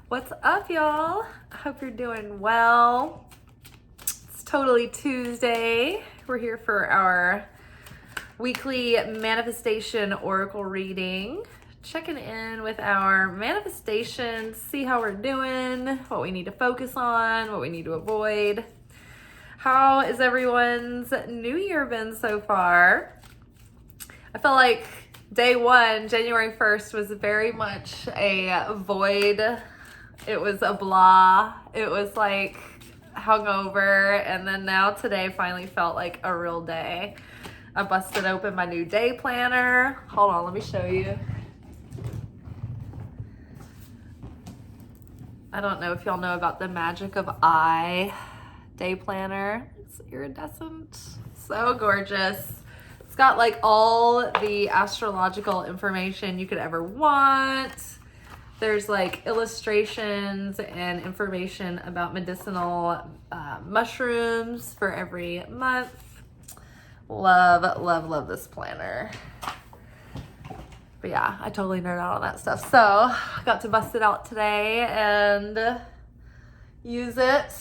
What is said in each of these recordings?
What's up, y'all? I hope you're doing well. It's totally Tuesday. We're here for our weekly manifestation oracle reading. Checking in with our manifestations, see how we're doing, what we need to focus on, what we need to avoid. How is everyone's new year been so far? I feel like day one, January 1st, was very much a void. It was a blah. It was like hungover. And then now today finally felt like a real day. I busted open my new day planner. Hold on, let me show you. I don't know if y'all know about the Magick of I day planner. It's iridescent. So gorgeous. It's got like all the astrological information you could ever want. There's like illustrations and information about medicinal mushrooms for every month. Love, love, love this planner. But yeah, I totally nerd out on that stuff. So I got to bust it out today and use it.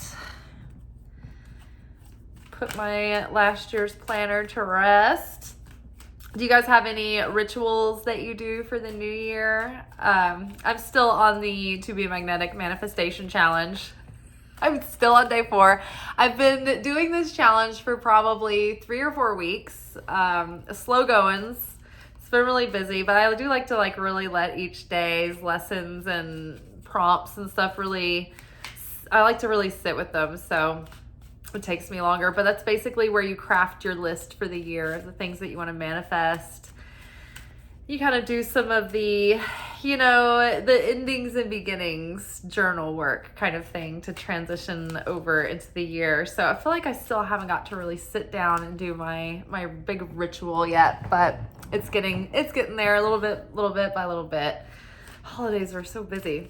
Put my last year's planner to rest. Do you guys have any rituals that you do for the new year? I'm still on the To Be Magnetic Manifestation Challenge. I'm still on day 4. I've been doing this challenge for probably 3 or 4 weeks. Slow goings. It's been really busy, but I do like to really let each day's lessons and prompts and stuff I like to really sit with them. So it takes me longer, but that's basically where you craft your list for the year, the things that you want to manifest. You kind of do some of the, the endings and beginnings journal work kind of thing to transition over into the year. So I feel like I still haven't got to really sit down and do my big ritual yet, but it's getting there a little bit by little bit. Holidays are so busy.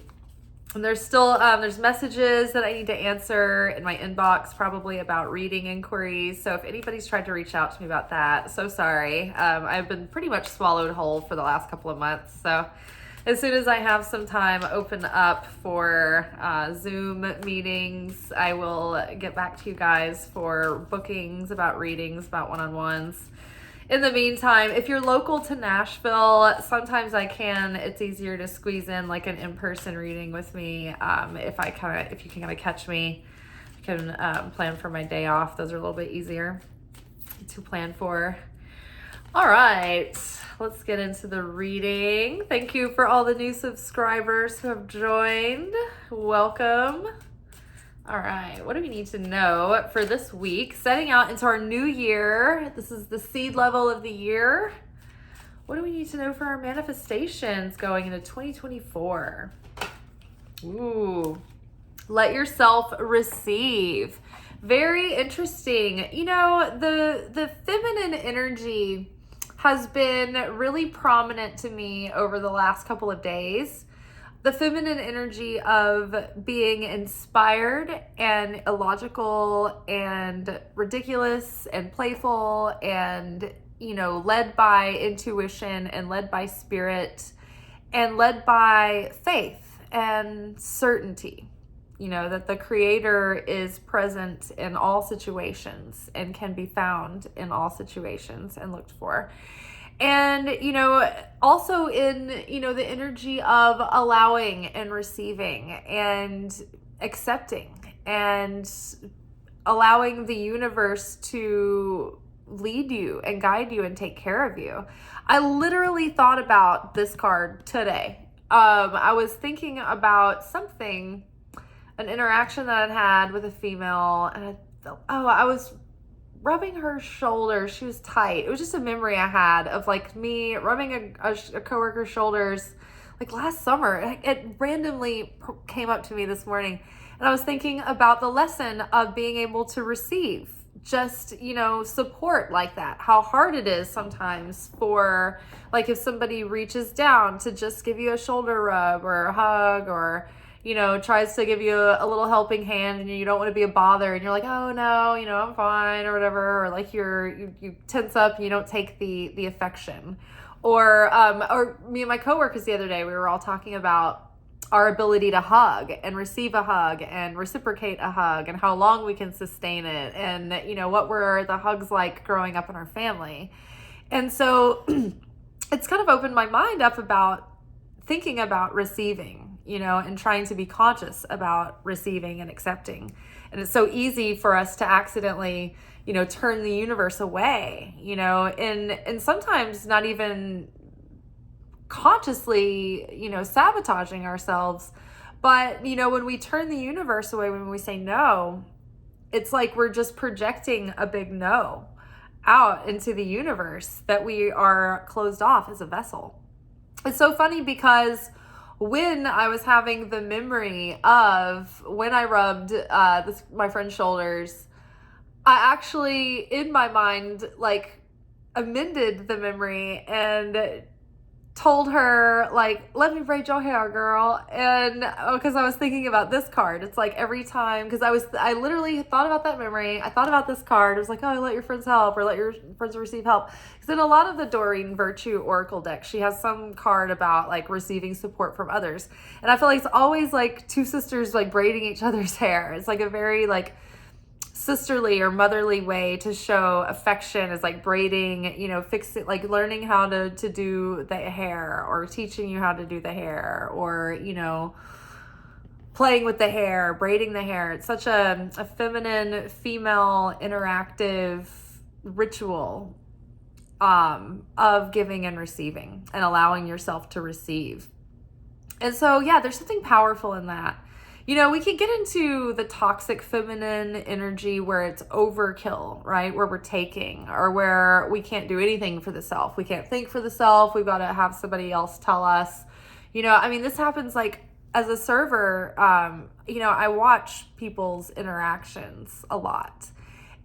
And there's still, there's messages that I need to answer in my inbox, probably about reading inquiries. So if anybody's tried to reach out to me about that, so sorry. I've been pretty much swallowed whole for the last couple of months. So as soon as I have some time open up for Zoom meetings, I will get back to you guys for bookings, about readings, about one-on-ones. In the meantime, if you're local to Nashville, sometimes it's easier to squeeze in like an in-person reading with me. If you can kind of catch me, I can plan for my day off. Those are a little bit easier to plan for. All right, let's get into the reading. Thank you for all the new subscribers who have joined. Welcome. All right, what do we need to know for this week? Setting out into our new year. This is the seed level of the year. What do we need to know for our manifestations going into 2024? Ooh, let yourself receive. Very interesting. The feminine energy has been really prominent to me over the last couple of days. The feminine energy of being inspired and illogical and ridiculous and playful and, led by intuition and led by spirit and led by faith and certainty, that the creator is present in all situations and can be found in all situations and looked for. And, also in, the energy of allowing and receiving and accepting and allowing the universe to lead you and guide you and take care of you. I literally thought about this card today. I was thinking about an interaction that I'd had with a female, and I was rubbing her shoulder. She was tight. It was just a memory I had of me rubbing a coworker's shoulders last summer. It randomly came up to me this morning, and I was thinking about the lesson of being able to receive just, support like that. How hard it is sometimes for if somebody reaches down to just give you a shoulder rub or a hug or tries to give you a little helping hand and you don't want to be a bother and you're like, oh no, I'm fine or whatever, or you tense up and you don't take the affection. Or me and my coworkers the other day, we were all talking about our ability to hug and receive a hug and reciprocate a hug, and how long we can sustain it, and what were the hugs like growing up in our family. And so it's kind of opened my mind up about thinking about receiving, and trying to be conscious about receiving and accepting. And it's so easy for us to accidentally turn the universe away, and sometimes not even consciously, sabotaging ourselves. But, when we turn the universe away, when we say no, it's like we're just projecting a big no out into the universe, that we are closed off as a vessel. It's so funny because when I was having the memory of when I rubbed my friend's shoulders, I actually, in my mind, like, amended the memory and told her, like, let me braid your hair, girl. And because I was thinking about this card, it's like every time, because I literally thought about that memory, I thought about this card. It was like, oh, let your friends help, or let your friends receive help. Because in a lot of the Doreen Virtue Oracle deck, she has some card about like receiving support from others. And I feel like it's always like two sisters like braiding each other's hair. It's like a very like sisterly or motherly way to show affection, is like braiding, fixing, like learning how to do the hair, or teaching you how to do the hair, or playing with the hair, braiding the hair. It's such a feminine, female, interactive ritual of giving and receiving, and allowing yourself to receive. And so there's something powerful in that. We can get into the toxic feminine energy where it's overkill, right? Where we're taking, or where we can't do anything for the self. We can't think for the self. We've got to have somebody else tell us. This happens like as a server. I watch people's interactions a lot.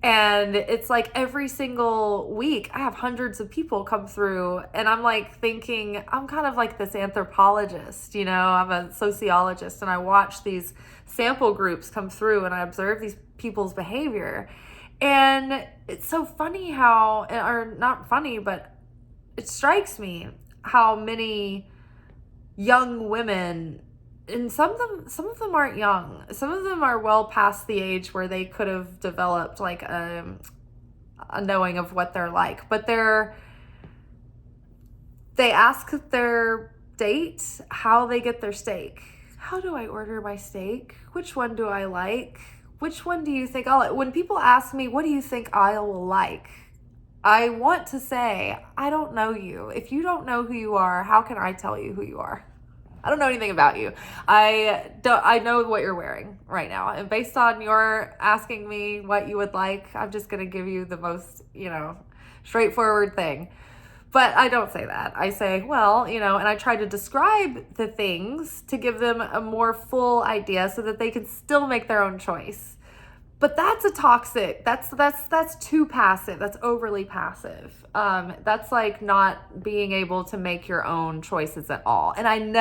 And it's like every single week I have hundreds of people come through, and I'm like thinking, I'm kind of like this anthropologist, I'm a sociologist, and I watch these sample groups come through and I observe these people's behavior. And it's so funny or not funny, but it strikes me how many young women, and some of them aren't young. Some of them are well past the age where they could have developed like a knowing of what they're like. But they ask their date how they get their steak. How do I order my steak? Which one do I like? Which one do you think I'll like? When people ask me, what do you think I will like? I want to say, I don't know you. If you don't know who you are, how can I tell you who you are? I don't know anything about you. I know what you're wearing right now. And based on your asking me what you would like, I'm just going to give you the most, straightforward thing. But I don't say that. I say, well, and I try to describe the things to give them a more full idea so that they can still make their own choice. But that's a toxic, that's too passive. That's overly passive. That's like not being able to make your own choices at all. And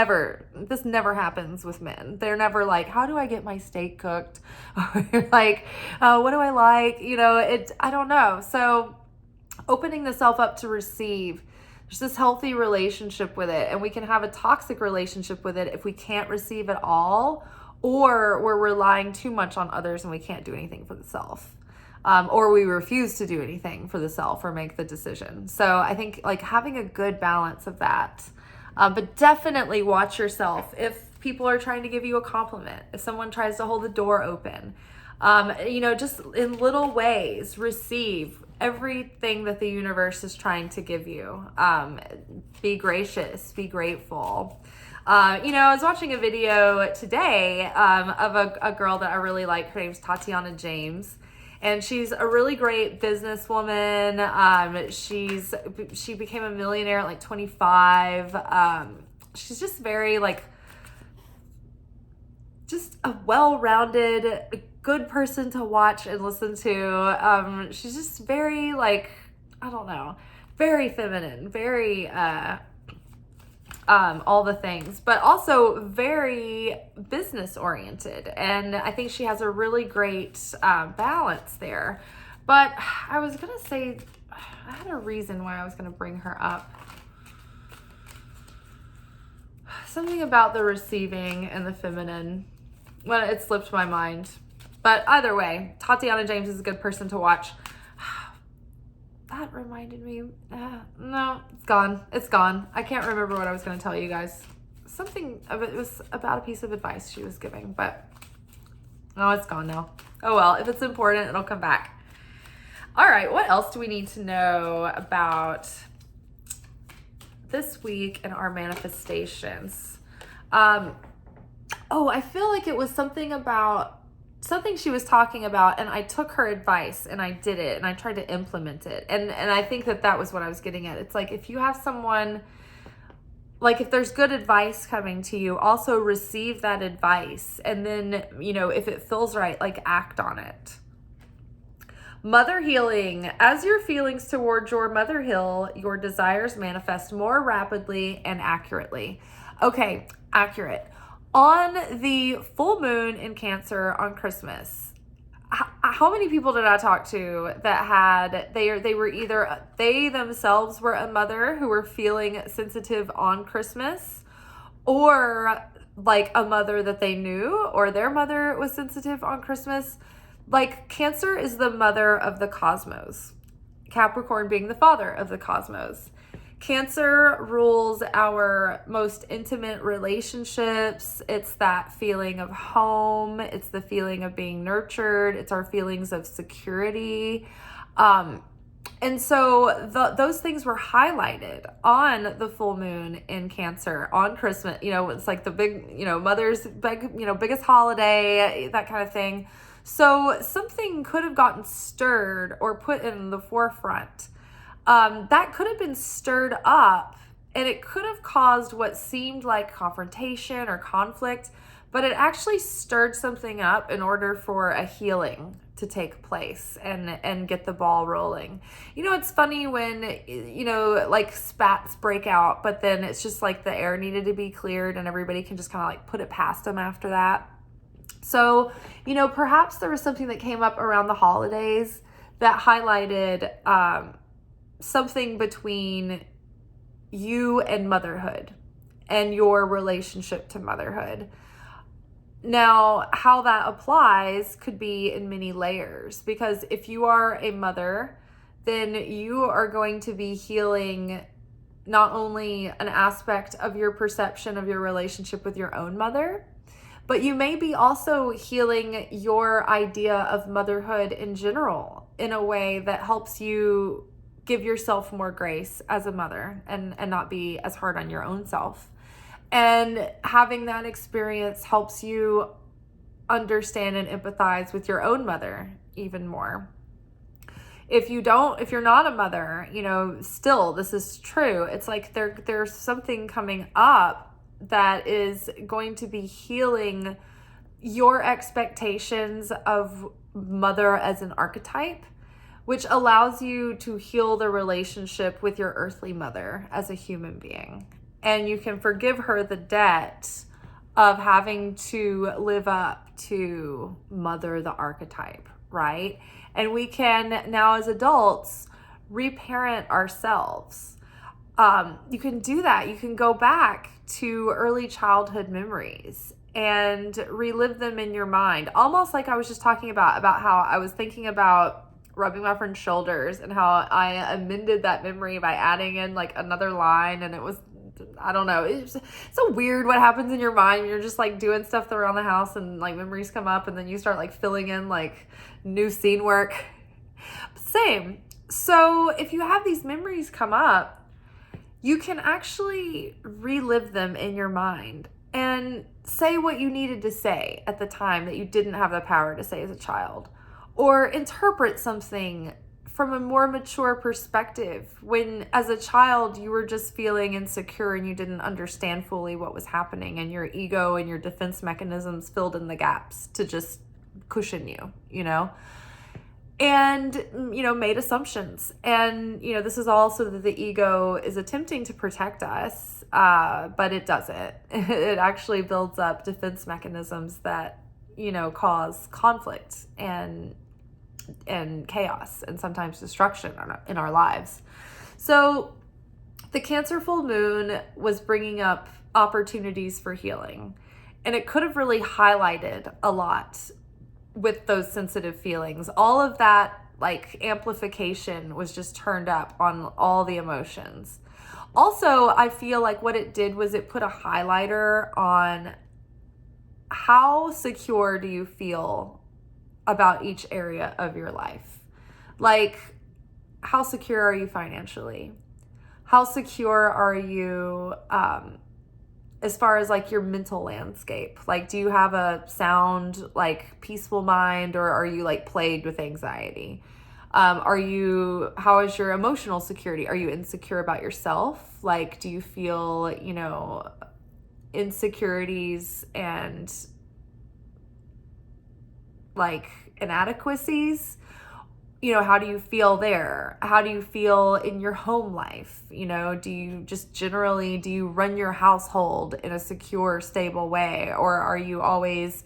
this never happens with men. They're never like, how do I get my steak cooked? Or like, what do I like? I don't know. So opening the self up to receive, there's this healthy relationship with it. And we can have a toxic relationship with it if we can't receive at all, or we're relying too much on others and we can't do anything for the self. Or we refuse to do anything for the self or make the decision. So I think like having a good balance of that. But definitely watch yourself if people are trying to give you a compliment, if someone tries to hold the door open. Just in little ways, receive everything that the universe is trying to give you. Be gracious, be grateful. I was watching a video today of a girl that I really like. Her name's Tatiana James, and she's a really great businesswoman. She became a millionaire at like 25. She's just very like, just a well-rounded, good person to watch and listen to. She's just very like, I don't know, very feminine, very all the things, but also very business oriented. And I think she has a really great balance there. But I was going to say, I had a reason why I was going to bring her up. something about the receiving and the feminine. Well, it slipped my mind. But either way, Tatiana James is a good person to watch. That reminded me. No, it's gone. It's gone. I can't remember what I was going to tell you guys. Something of it was about a piece of advice she was giving, but no, it's gone now. Oh well, if it's important, it'll come back. All right, what else do we need to know about this week in our manifestations? I feel like it was something she was talking about, and I took her advice and I did it and I tried to implement it. And I think that was what I was getting at. It's like, if you have someone, like if there's good advice coming to you, also receive that advice. And then, if it feels right, like act on it. Mother healing. As your feelings towards your mother heal, your desires manifest more rapidly and accurately. Okay, accurate. On the full moon in Cancer on Christmas, how many people did I talk to that they themselves were a mother who were feeling sensitive on Christmas, or like a mother that they knew, or their mother was sensitive on Christmas? Like, Cancer is the mother of the cosmos, Capricorn being the father of the cosmos. Cancer rules our most intimate relationships. It's that feeling of home. It's the feeling of being nurtured. It's our feelings of security. And so those things were highlighted on the full moon in Cancer on Christmas. It's like the big, mother's big, biggest holiday, that kind of thing. So something could have gotten stirred or put in the forefront. That could have been stirred up, and it could have caused what seemed like confrontation or conflict, but it actually stirred something up in order for a healing to take place and get the ball rolling. It's funny when, like spats break out, but then it's just like the air needed to be cleared and everybody can just kind of like put it past them after that. So, perhaps there was something that came up around the holidays that highlighted something between you and motherhood and your relationship to motherhood. Now, how that applies could be in many layers, because if you are a mother, then you are going to be healing not only an aspect of your perception of your relationship with your own mother, but you may be also healing your idea of motherhood in general in a way that helps you give yourself more grace as a mother and not be as hard on your own self. And having that experience helps you understand and empathize with your own mother even more. If you're not a mother, still, this is true. It's like there's something coming up that is going to be healing your expectations of mother as an archetype, which allows you to heal the relationship with your earthly mother as a human being. And you can forgive her the debt of having to live up to mother, the archetype, right? And we can now, as adults, reparent ourselves. You can do that. You can go back to early childhood memories and relive them in your mind. Almost like I was just talking about how I was thinking about rubbing my friend's shoulders and how I amended that memory by adding in like another line. And it was, I don't know, it's so weird what happens in your mind when you're just like doing stuff around the house and like memories come up and then you start like filling in like new scene work. Same. So if you have these memories come up, you can actually relive them in your mind and say what you needed to say at the time that you didn't have the power to say as a child, or interpret something from a more mature perspective when as a child you were just feeling insecure and you didn't understand fully what was happening, and your ego and your defense mechanisms filled in the gaps to just cushion you, and, made assumptions. And, this is also that the ego is attempting to protect us, but it doesn't. It actually builds up defense mechanisms that, cause conflict and chaos and sometimes destruction in our lives. So the Cancer full moon was bringing up opportunities for healing. And it could have really highlighted a lot with those sensitive feelings. All of that like amplification was just turned up on all the emotions. Also, I feel like what it did was it put a highlighter on how secure do you feel about each area of your life. Like, how secure are you financially? How secure are you as far as like your mental landscape? Like, do you have a sound, like peaceful mind, or are you like plagued with anxiety? How is your emotional security? Are you insecure about yourself? Like, do you feel, insecurities and like inadequacies? How do you feel there? How do you feel in your home life? Do you run your household in a secure, stable way? Or are you always,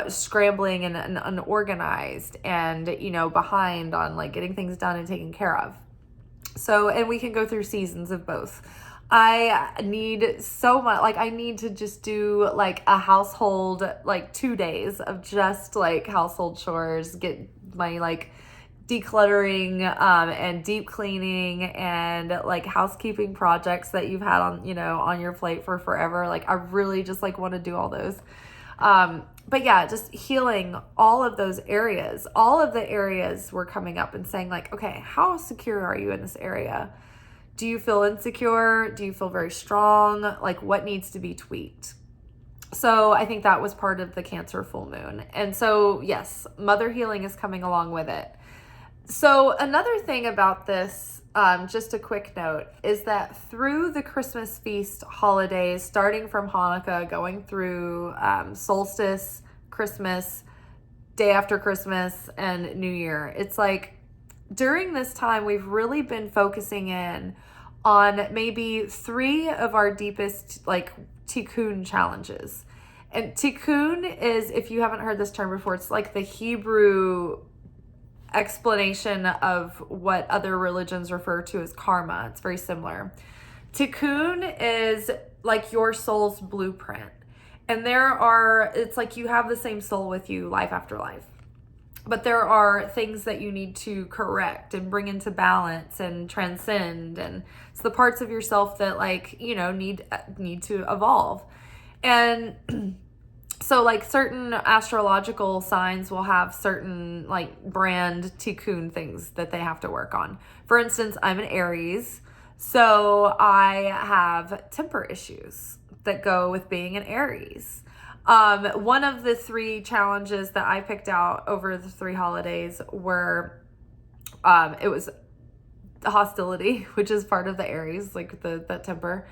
scrambling and unorganized and, behind on like getting things done and taken care of? So, and we can go through seasons of both. I need so much, like I need to just do like a household, like 2 days of just like household chores, get my like decluttering and deep cleaning and like housekeeping projects that you've had on your plate for forever. Like I really just like want to do all those. But yeah, just healing all of those areas. All of the areas were coming up and saying like, okay, how secure are you in this area? Do you feel insecure? Do you feel very strong? Like what needs to be tweaked? So I think that was part of the Cancer full moon. And so yes, mother healing is coming along with it. So another thing about this, just a quick note, is that through the Christmas feast holidays, starting from Hanukkah, going through solstice, Christmas, day after Christmas, and New Year, it's like during this time, we've really been focusing in on maybe 3 of our deepest like tikkun challenges. And tikkun is, if you haven't heard this term before, it's like the Hebrew explanation of what other religions refer to as karma. It's very similar. Tikkun is like your soul's blueprint. And it's like you have the same soul with you life after life. But there are things that you need to correct and bring into balance and transcend. And it's the parts of yourself that like, need to evolve. And so like certain astrological signs will have certain like brand tikkun things that they have to work on. For instance, I'm an Aries, so I have temper issues that go with being an Aries. One of the 3 challenges that I picked out over the 3 holidays were, it was hostility, which is part of the Aries, like that temper.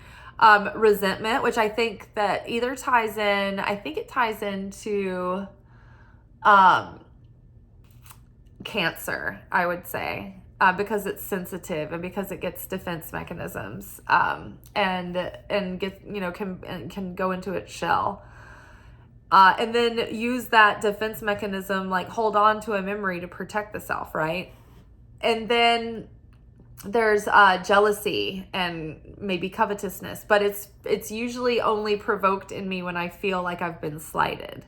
Resentment, which I think that either ties into Cancer, I would say, because it's sensitive and because it gets defense mechanisms, and get can go into its shell. And then use that defense mechanism, like hold on to a memory to protect the self, right? And then there's jealousy and maybe covetousness, but it's usually only provoked in me when I feel like I've been slighted.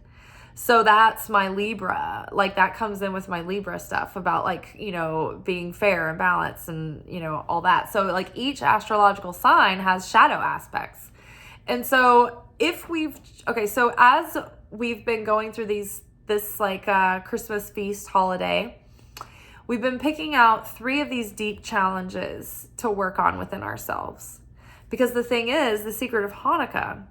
So that's my Libra, like that comes in with my Libra stuff about like, being fair and balanced and, all that. So like each astrological sign has shadow aspects. And so as we've been going through this Christmas feast holiday, we've been picking out 3 of these deep challenges to work on within ourselves. Because the thing is, the secret of Hanukkah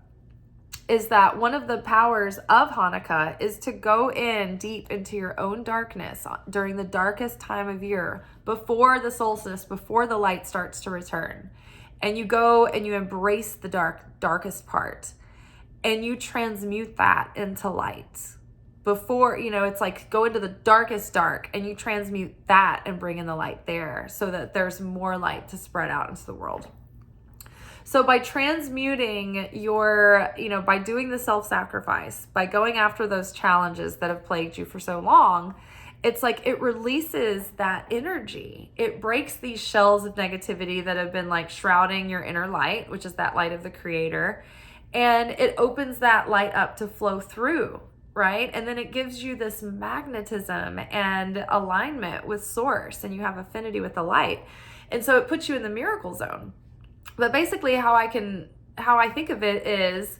is that one of the powers of Hanukkah is to go in deep into your own darkness during the darkest time of year, before the solstice, before the light starts to return. And you go and you embrace the darkest part, and you transmute that into light. Before, it's like go into the darkest dark and you transmute that and bring in the light there so that there's more light to spread out into the world. So by transmuting by doing the self-sacrifice, by going after those challenges that have plagued you for so long, it's like it releases that energy. It breaks these shells of negativity that have been like shrouding your inner light, which is that light of the creator. And it opens that light up to flow through, right? And then it gives you this magnetism and alignment with source, and you have affinity with the light. And so it puts you in the miracle zone. But basically how I think of it is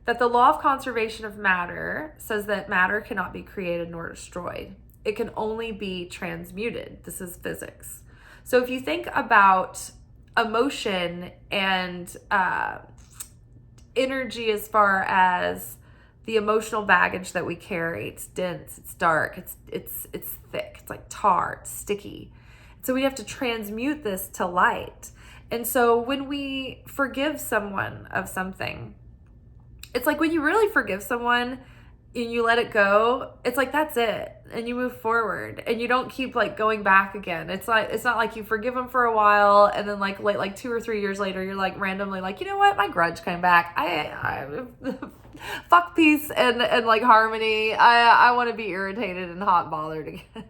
that the law of conservation of matter says that matter cannot be created nor destroyed. It can only be transmuted. This is physics. So if you think about emotion and energy as far as the emotional baggage that we carry, it's dense, it's dark, it's thick, it's like tar, it's sticky. So we have to transmute this to light. And so when we forgive someone of something, it's like when you really forgive someone and you let it go, it's like that's it, and you move forward and you don't keep like going back again. It's not like you forgive them for a while and then like 2 or 3 years later you're like randomly like, you know what, my grudge came back. I fuck peace and like harmony. I want to be irritated and hot and bothered again.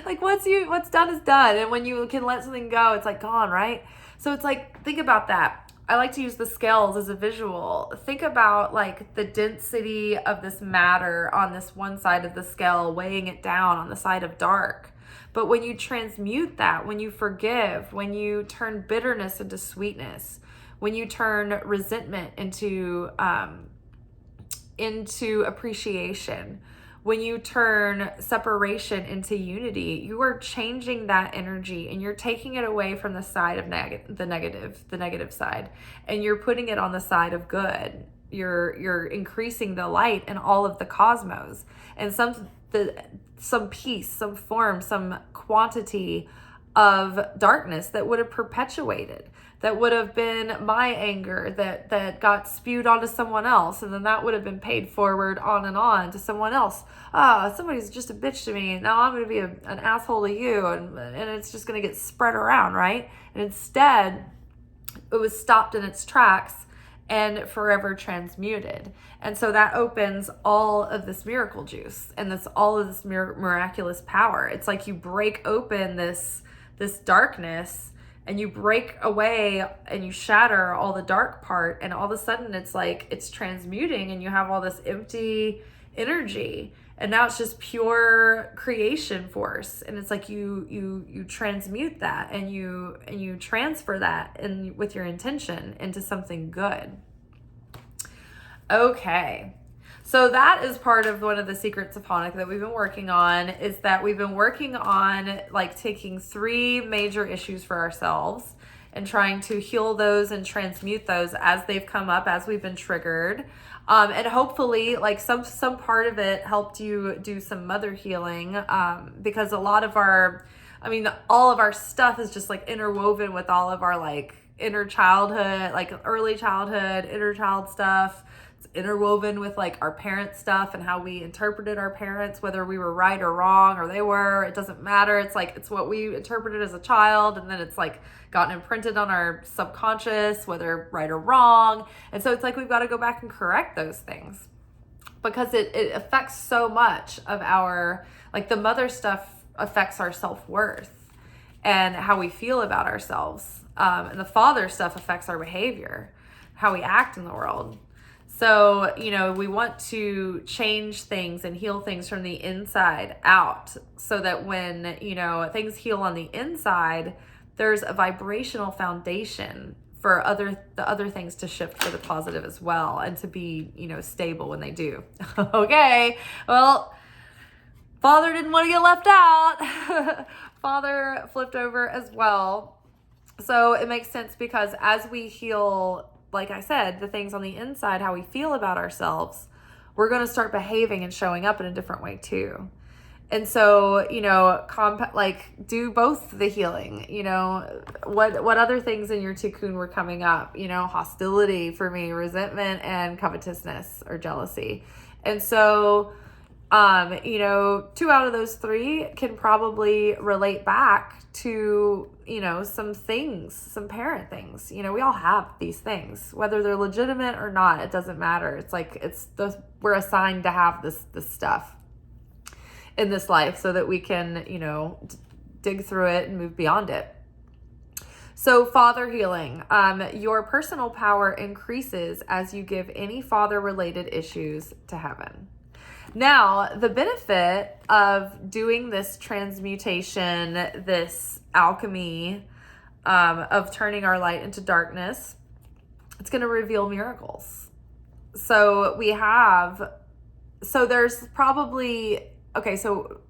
Like what's done is done, and when you can let something go, it's like gone, right? So it's like, think about that. I like to use the scales as a visual. Think about like the density of this matter on this one side of the scale, weighing it down on the side of dark. But when you transmute that, when you forgive, when you turn bitterness into sweetness, when you turn resentment into appreciation, when you turn separation into unity, you are changing that energy and you're taking it away from the side of the negative side, and you're putting it on the side of good. You're increasing the light in all of the cosmos, and some peace, some form, some quantity of darkness that would have perpetuated, that would have been my anger that got spewed onto someone else, and then that would have been paid forward on and on to someone else. Somebody's just a bitch to me, now I'm going to be an asshole to you, and it's just going to get spread around, right? And instead, it was stopped in its tracks and forever transmuted. And so that opens all of this miracle juice and all of this miraculous power. It's like you break open this darkness, and you break away and you shatter all the dark part, and all of a sudden it's like it's transmuting, and you have all this empty energy, and now it's just pure creation force. And it's like you transmute that, and you transfer that with your intention into something good. Okay. So that is part of one of the secrets of Hanukkah that we've been working on, is that we've been working on like taking 3 major issues for ourselves and trying to heal those and transmute those as they've come up, as we've been triggered. And hopefully like some part of it helped you do some mother healing, because all of our stuff is just like interwoven with all of our like inner childhood, like early childhood, inner child stuff. Interwoven with like our parent stuff and how we interpreted our parents, whether we were right or wrong, or they were, it doesn't matter. It's like, it's what we interpreted as a child, and then it's like gotten imprinted on our subconscious, whether right or wrong. And so it's like, we've got to go back and correct those things, because it affects so much of our, like the mother stuff affects our self-worth and how we feel about ourselves. And the father stuff affects our behavior, how we act in the world. So, we want to change things and heal things from the inside out, so that when, things heal on the inside, there's a vibrational foundation for the other things to shift for the positive as well, and to be, stable when they do. Okay. Well, Father didn't want to get left out. Father flipped over as well. So it makes sense, because as we heal, like I said, the things on the inside, how we feel about ourselves, we're going to start behaving and showing up in a different way too. And so, do both the healing, what other things in your tikkun were coming up, hostility for me, resentment, and covetousness or jealousy. And so, 2 out of those 3 can probably relate back to, some things, some parent things. We all have these things, whether they're legitimate or not, it doesn't matter. It's like, we're assigned to have this stuff. in this life so that we can, dig through it and move beyond it. So father healing, your personal power increases as you give any father-related issues to heaven. Now, the benefit of doing this transmutation, this alchemy, of turning our light into darkness, it's going to reveal miracles. So there's probably, so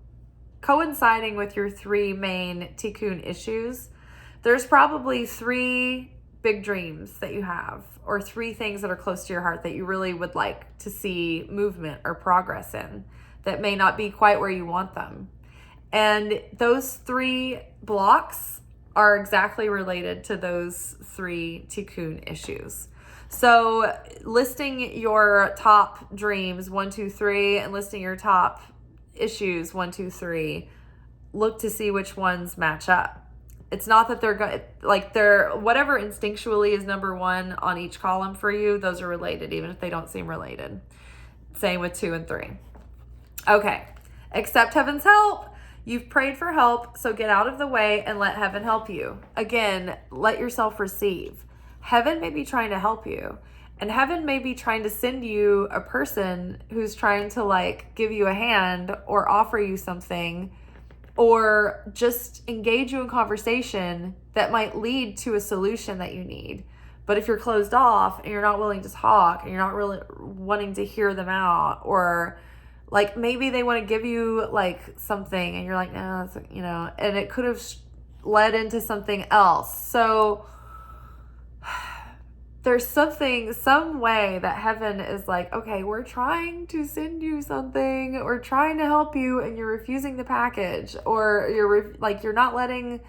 coinciding with your 3 main tikkun issues, there's probably 3 big dreams that you have, or 3 things that are close to your heart that you really would like to see movement or progress in that may not be quite where you want them. And those 3 blocks are exactly related to those 3 tikkun issues. So listing your top dreams 1, 2, 3 and listing your top issues 1, 2, 3, look to see which ones match up. It's not that they're whatever instinctually is number 1 on each column for you, those are related, even if they don't seem related. Same with 2 and 3. Okay, accept heaven's help. You've prayed for help, so get out of the way and let heaven help you. Again, let yourself receive. Heaven may be trying to help you, and heaven may be trying to send you a person who's trying to give you a hand or offer you something, or just engage you in conversation that might lead to a solution that you need. But if you're closed off and you're not willing to talk and you're not really wanting to hear them out, or maybe they want to give you something and you're like, no, it's, and it could have led into something else. So there's some way that heaven is okay, we're trying to send you something, we're trying to help you, and you're refusing the package, or you're not letting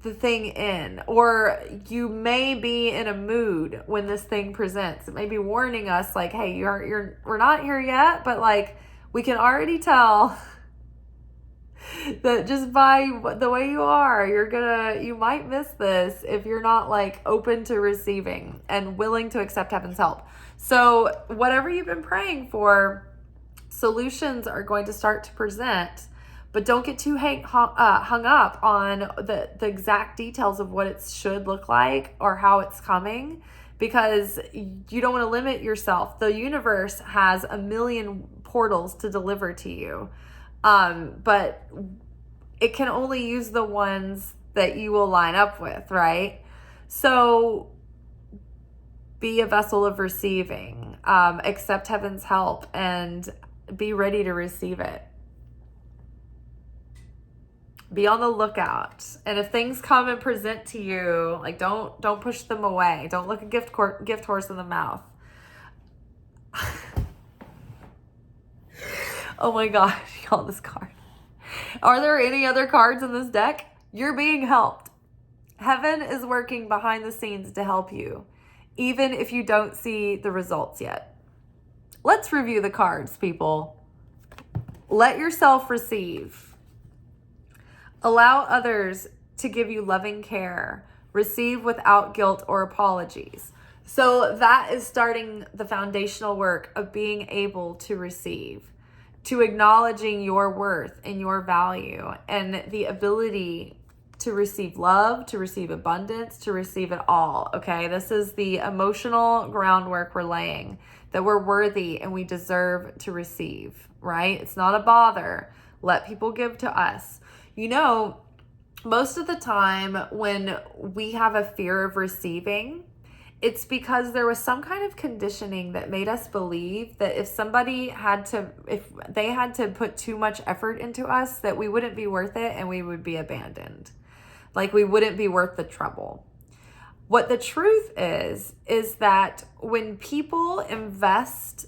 the thing in, or you may be in a mood when this thing presents. It may be warning us hey, we're not here yet, but we can already tell that just by the way you are, you might miss this if you're not open to receiving and willing to accept heaven's help. So whatever you've been praying for, solutions are going to start to present, but don't get too hung up on the exact details of what it should look like or how it's coming, because you don't want to limit yourself. The universe has 1 million portals to deliver to you. But it can only use the ones that you will line up with, right? So be a vessel of receiving, accept heaven's help, and be ready to receive it. Be on the lookout. And if things come and present to you, don't push them away. Don't look a gift horse in the mouth. Oh my gosh, y'all, this card. Are there any other cards in this deck? You're being helped. Heaven is working behind the scenes to help you, even if you don't see the results yet. Let's review the cards, people. Let yourself receive. Allow others to give you loving care. Receive without guilt or apologies. So that is starting the foundational work of being able to receive, to acknowledging your worth and your value and the ability to receive love, to receive abundance, to receive it all, okay? This is the emotional groundwork we're laying, that we're worthy and we deserve to receive, right? It's not a bother. Let people give to us. Most of the time when we have a fear of receiving, it's because there was some kind of conditioning that made us believe that if they had to put too much effort into us, that we wouldn't be worth it and we would be abandoned. We wouldn't be worth the trouble. What the truth is that when people invest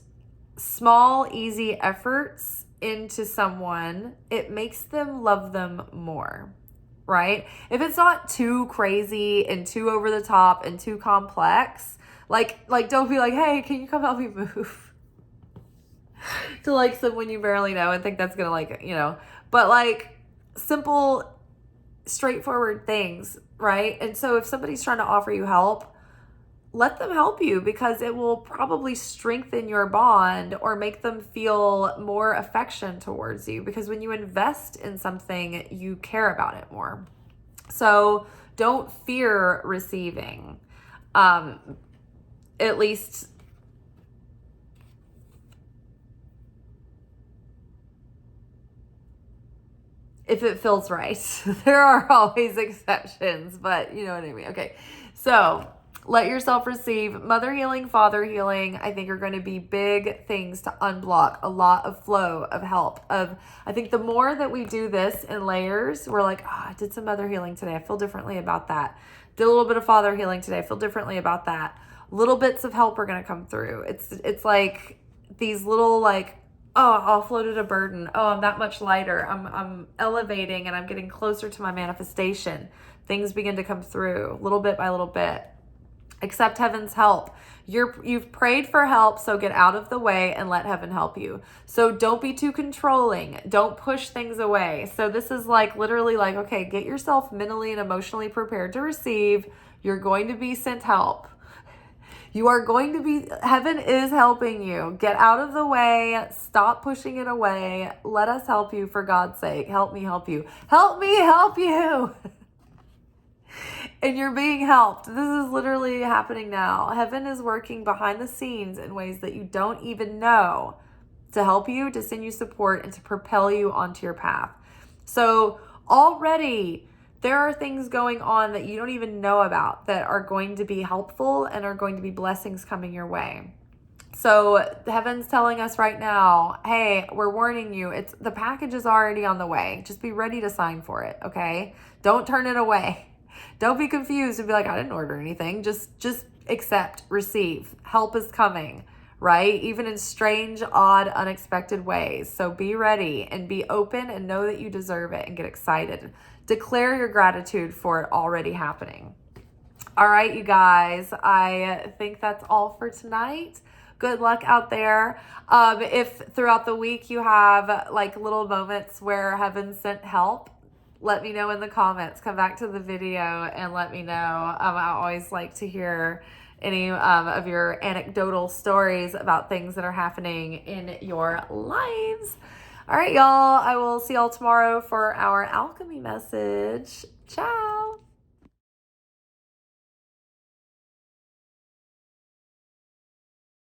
small, easy efforts into someone, it makes them love them more. Right? If it's not too crazy and too over the top and too complex, don't be hey, can you come help me move? To someone you barely know and think that's gonna but simple, straightforward things, right? And so if somebody's trying to offer you help, let them help you, because it will probably strengthen your bond or make them feel more affection towards you, because when you invest in something, you care about it more. So don't fear receiving. At least if it feels right. There are always exceptions, but you know what I mean. Okay, so let yourself receive. Mother healing, father healing, I think are going to be big things to unblock a lot of flow of help. I think the more that we do this in layers, we're like, I did some mother healing today, I feel differently about that. Did a little bit of father healing today, I feel differently about that. Little bits of help are going to come through. It's like these little, like, oh, I offloaded a burden. Oh, I'm that much lighter. I'm elevating, and I'm getting closer to my manifestation. Things begin to come through little bit by little bit. Accept heaven's help. You've prayed for help, so get out of the way and let heaven help you. So don't be too controlling. Don't push things away. So this is like literally like, okay, get yourself mentally and emotionally prepared to receive. You're going to be sent help. You are going to be, heaven is helping you. Get out of the way. Stop pushing it away. Let us help you, for God's sake. Help me help you. Help me help you. And you're being helped. This is literally happening now. Heaven is working behind the scenes in ways that you don't even know, to help you, to send you support, and to propel you onto your path. So already there are things going on that you don't even know about that are going to be helpful and are going to be blessings coming your way. So heaven's telling us right now, hey, we're warning you. The package is already on the way. Just be ready to sign for it, okay? Don't turn it away. Don't be confused and be like, I didn't order anything. Just accept, receive. Help is coming, right? Even in strange, odd, unexpected ways. So be ready and be open and know that you deserve it, and get excited. Declare your gratitude for it already happening. All right, you guys, I think that's all for tonight. Good luck out there. If throughout the week you have like little moments where heaven sent help, let me know in the comments. Come back to the video and let me know. I always like to hear any of your anecdotal stories about things that are happening in your lives. All right, y'all. I will see y'all tomorrow for our alchemy message. Ciao.